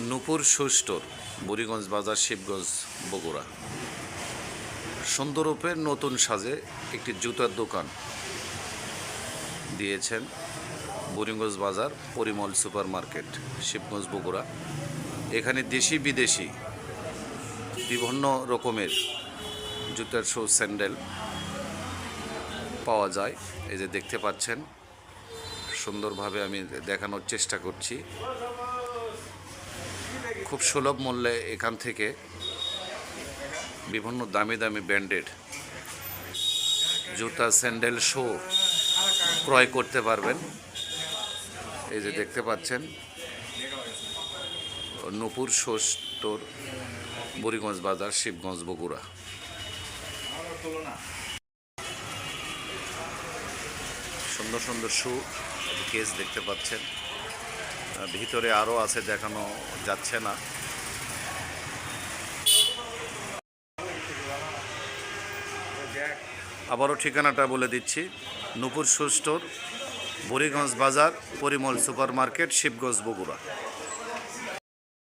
নূপুর শু store, Buriganj বাজার, শিবগঞ্জ, বগুড়া। সুন্দররূপে নতুন সাজে একটি জুতার দোকান দিয়েছেন বুড়িগঞ্জ বাজার, পরিমল সুপার মার্কেট, শিবগঞ্জ, বগুড়া। এখানে দেশি বিদেশি বিভিন্ন রকমের জুতার শু, স্যান্ডেল পাওয়া যায়। এই যে দেখতে পাচ্ছেন, সুন্দরভাবে আমি দেখানোর চেষ্টা করছি। খুব সুলভ মূল্যে এখান থেকে বিভিন্ন দামি দামি ব্র্যান্ডেড জুতা, স্যান্ডেল, শু ক্রয় করতে পারবেন। এই যে দেখতে পাচ্ছেন, নূপুর শু স্টোর, বুড়িগঞ্জ বাজার, শিবগঞ্জ, বগুড়া। সুন্দর সুন্দর শু, কেস দেখতে পাচ্ছেন। ভিতরে আরও আছে, দেখানো যাচ্ছে না। আবারও ঠিকানাটা বলে দিচ্ছি, নূপুর শু স্টোর, বুড়িগঞ্জ বাজার, পরিমল সুপার মার্কেট, শিবগঞ্জ, বগুড়া।